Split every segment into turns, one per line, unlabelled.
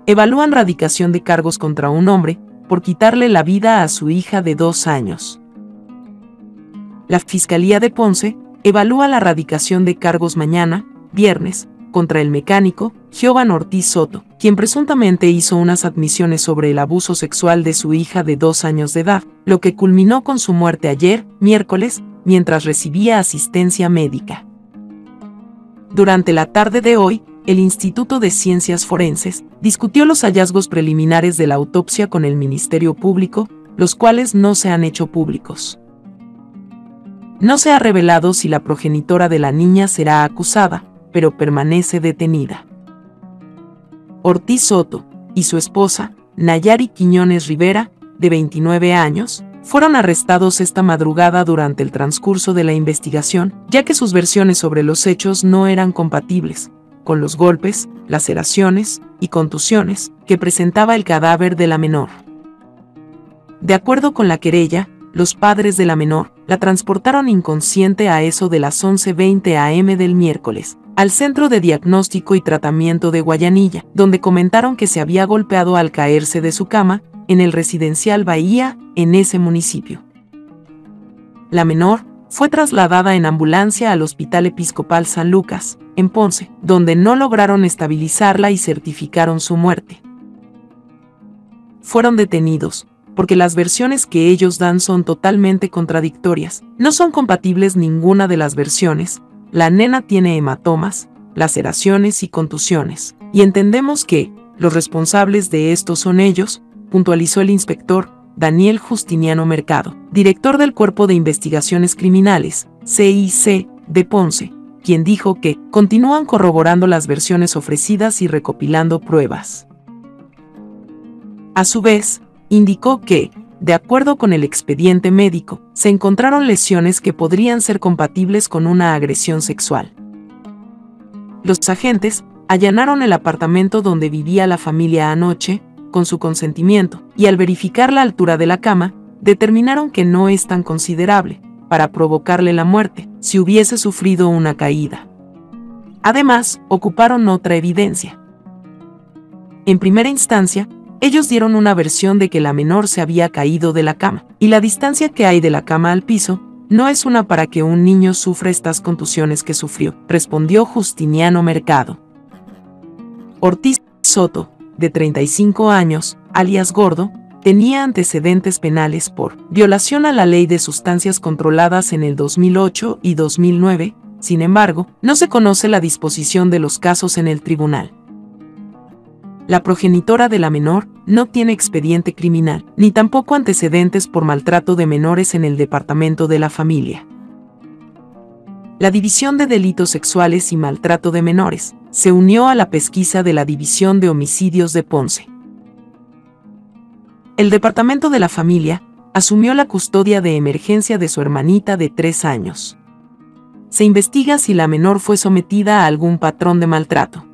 evalúan radicación de cargos contra un hombre por quitarle la vida a su hija de 2 años. La Fiscalía de Ponce evalúa la radicación de cargos mañana, viernes, contra el mecánico Giovanni Ortiz Soto, quien presuntamente hizo unas admisiones sobre el abuso sexual de su hija de 2 años de edad, lo que culminó con su muerte ayer, miércoles, mientras recibía asistencia médica. Durante la tarde de hoy, el Instituto de Ciencias Forenses discutió los hallazgos preliminares de la autopsia con el Ministerio Público, los cuales no se han hecho públicos. No se ha revelado si la progenitora de la niña será acusada, pero permanece detenida. Ortiz Soto y su esposa, Nayari Quiñones Rivera, de 29 años, fueron arrestados esta madrugada durante el transcurso de la investigación, ya que sus versiones sobre los hechos no eran compatibles con los golpes, laceraciones y contusiones que presentaba el cadáver de la menor. De acuerdo con la querella, los padres de la menor la transportaron inconsciente a eso de las 11:20 am del miércoles, al Centro de Diagnóstico y Tratamiento de Guayanilla, donde comentaron que se había golpeado al caerse de su cama, en el residencial Bahía, en ese municipio. La menor fue trasladada en ambulancia al Hospital Episcopal San Lucas, en Ponce, donde no lograron estabilizarla y certificaron su muerte. Fueron detenidos, porque las versiones que ellos dan son totalmente contradictorias, no son compatibles ninguna de las versiones. La nena tiene hematomas, laceraciones y contusiones, y entendemos que los responsables de esto son ellos, puntualizó el inspector Daniel Justiniano Mercado, director del Cuerpo de Investigaciones Criminales, CIC, de Ponce, quien dijo que continúan corroborando las versiones ofrecidas y recopilando pruebas. A su vez, indicó que, de acuerdo con el expediente médico, se encontraron lesiones que podrían ser compatibles con una agresión sexual. Los agentes allanaron el apartamento donde vivía la familia anoche, con su consentimiento, y al verificar la altura de la cama, determinaron que no es tan considerable para provocarle la muerte si hubiese sufrido una caída. Además, ocuparon otra evidencia. En primera instancia, ellos dieron una versión de que la menor se había caído de la cama, y la distancia que hay de la cama al piso no es una para que un niño sufra estas contusiones que sufrió, respondió Justiniano Mercado. Ortiz Soto, de 35 años, alias Gordo, tenía antecedentes penales por violación a la Ley de Sustancias Controladas en el 2008 y 2009, sin embargo, no se conoce la disposición de los casos en el tribunal. La progenitora de la menor no tiene expediente criminal, ni tampoco antecedentes por maltrato de menores en el departamento de la familia. La División de Delitos Sexuales y Maltrato de Menores se unió a la pesquisa de la División de Homicidios de Ponce. El departamento de la familia asumió la custodia de emergencia de su hermanita de 3 años. Se investiga si la menor fue sometida a algún patrón de maltrato.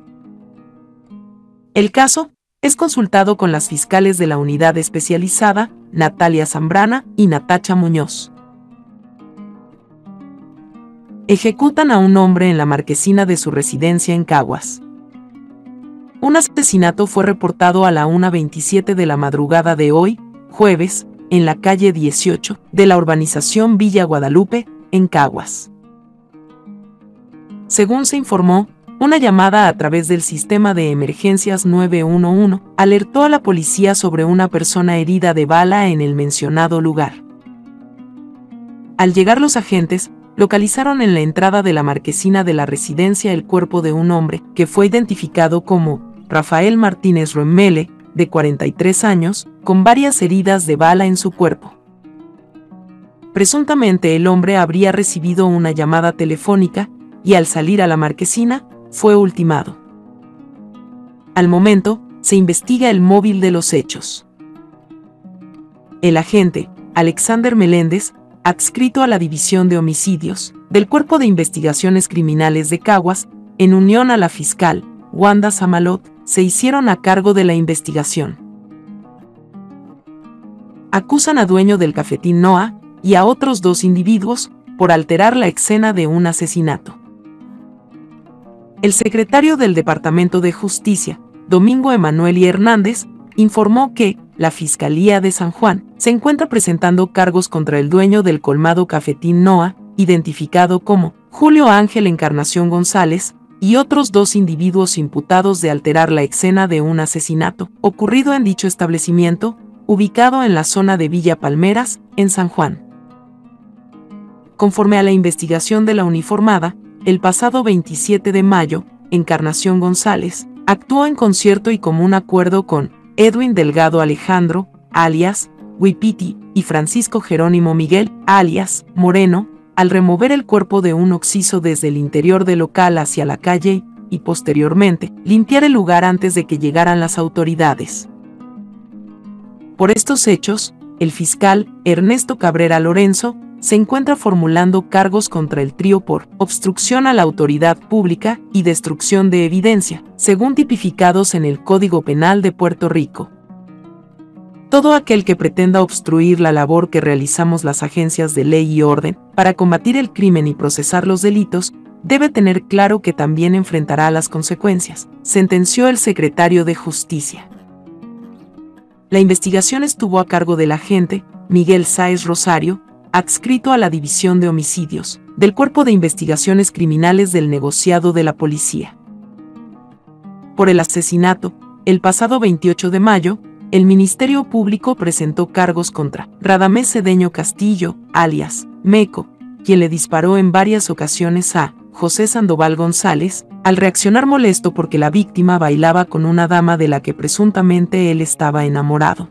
El caso es consultado con las fiscales de la unidad especializada, Natalia Zambrana y Natacha Muñoz. Ejecutan a un hombre en la marquesina de su residencia en Caguas. Un asesinato fue reportado a la 1:27 de la madrugada de hoy, jueves, en la calle 18 de la urbanización Villa Guadalupe, en Caguas. Según se informó, una llamada a través del sistema de emergencias 911 alertó a la policía sobre una persona herida de bala en el mencionado lugar. Al llegar los agentes, localizaron en la entrada de la marquesina de la residencia el cuerpo de un hombre que fue identificado como Rafael Martínez Roemmele, de 43 años, con varias heridas de bala en su cuerpo. Presuntamente el hombre habría recibido una llamada telefónica y al salir a la marquesina, fue ultimado. Al momento, se investiga el móvil de los hechos. El agente, Alexander Meléndez, adscrito a la División de Homicidios del Cuerpo de Investigaciones Criminales de Caguas, en unión a la fiscal, Wanda Samalot, se hicieron a cargo de la investigación. Acusan a dueño del cafetín Noa y a otros 2 individuos por alterar la escena de un asesinato. El secretario del Departamento de Justicia, Domingo Emanuel y Hernández, informó que la Fiscalía de San Juan se encuentra presentando cargos contra el dueño del colmado Cafetín Noa, identificado como Julio Ángel Encarnación González, y otros 2 individuos imputados de alterar la escena de un asesinato ocurrido en dicho establecimiento, ubicado en la zona de Villa Palmeras, en San Juan. Conforme a la investigación de la uniformada, el pasado 27 de mayo, Encarnación González actuó en concierto y común acuerdo con Edwin Delgado Alejandro, alias Huipiti, y Francisco Jerónimo Miguel, alias Moreno, al remover el cuerpo de un occiso desde el interior del local hacia la calle y, posteriormente, limpiar el lugar antes de que llegaran las autoridades. Por estos hechos, el fiscal Ernesto Cabrera Lorenzo se encuentra formulando cargos contra el trío por obstrucción a la autoridad pública y destrucción de evidencia, según tipificados en el Código Penal de Puerto Rico. Todo aquel que pretenda obstruir la labor que realizamos las agencias de ley y orden para combatir el crimen y procesar los delitos, debe tener claro que también enfrentará las consecuencias, sentenció el secretario de Justicia. La investigación estuvo a cargo del agente Miguel Sáez Rosario, adscrito a la División de Homicidios, del Cuerpo de Investigaciones Criminales del Negociado de la Policía. Por el asesinato, el pasado 28 de mayo, el Ministerio Público presentó cargos contra Radamés Cedeño Castillo, alias Meco, quien le disparó en varias ocasiones a José Sandoval González, al reaccionar molesto porque la víctima bailaba con una dama de la que presuntamente él estaba enamorado.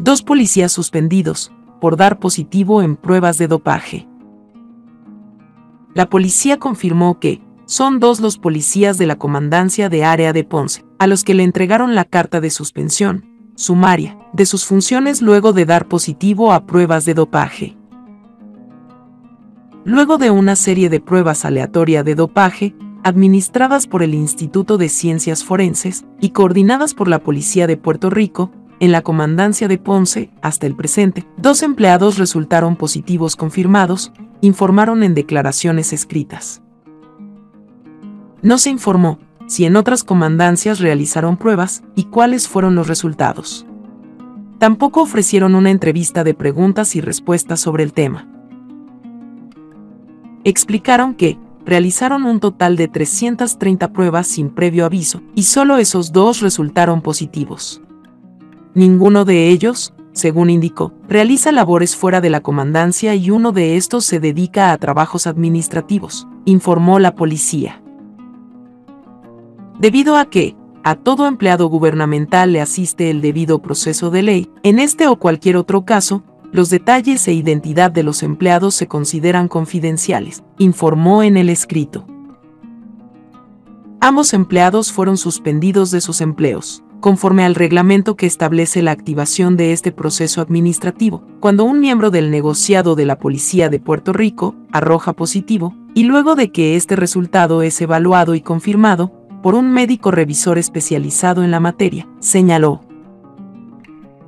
2 policías suspendidos por dar positivo en pruebas de dopaje. La policía confirmó que son 2 los policías de la Comandancia de Área de Ponce, a los que le entregaron la carta de suspensión sumaria de sus funciones luego de dar positivo a pruebas de dopaje. Luego de una serie de pruebas aleatorias de dopaje, administradas por el Instituto de Ciencias Forenses y coordinadas por la Policía de Puerto Rico, en la Comandancia de Ponce, hasta el presente, 2 empleados resultaron positivos confirmados, informaron en declaraciones escritas. No se informó si en otras comandancias realizaron pruebas y cuáles fueron los resultados. Tampoco ofrecieron una entrevista de preguntas y respuestas sobre el tema. Explicaron que realizaron un total de 330 pruebas sin previo aviso y solo esos 2 resultaron positivos. Ninguno de ellos, según indicó, realiza labores fuera de la comandancia y uno de estos se dedica a trabajos administrativos, informó la policía. Debido a que a todo empleado gubernamental le asiste el debido proceso de ley, en este o cualquier otro caso, los detalles e identidad de los empleados se consideran confidenciales, informó en el escrito. Ambos empleados fueron suspendidos de sus empleos, conforme al reglamento que establece la activación de este proceso administrativo, cuando un miembro del negociado de la Policía de Puerto Rico arroja positivo, y luego de que este resultado es evaluado y confirmado por un médico revisor especializado en la materia, señaló.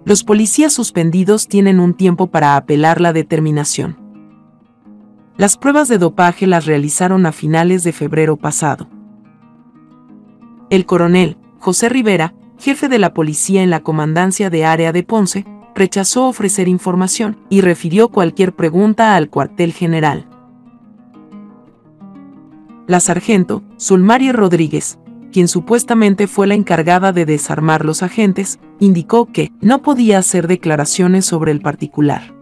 Los policías suspendidos tienen un tiempo para apelar la determinación. Las pruebas de dopaje las realizaron a finales de febrero pasado. El coronel José Rivera, jefe de la policía en la Comandancia de Área de Ponce, rechazó ofrecer información y refirió cualquier pregunta al cuartel general. La sargento Zulmari Rodríguez, quien supuestamente fue la encargada de desarmar los agentes, indicó que no podía hacer declaraciones sobre el particular.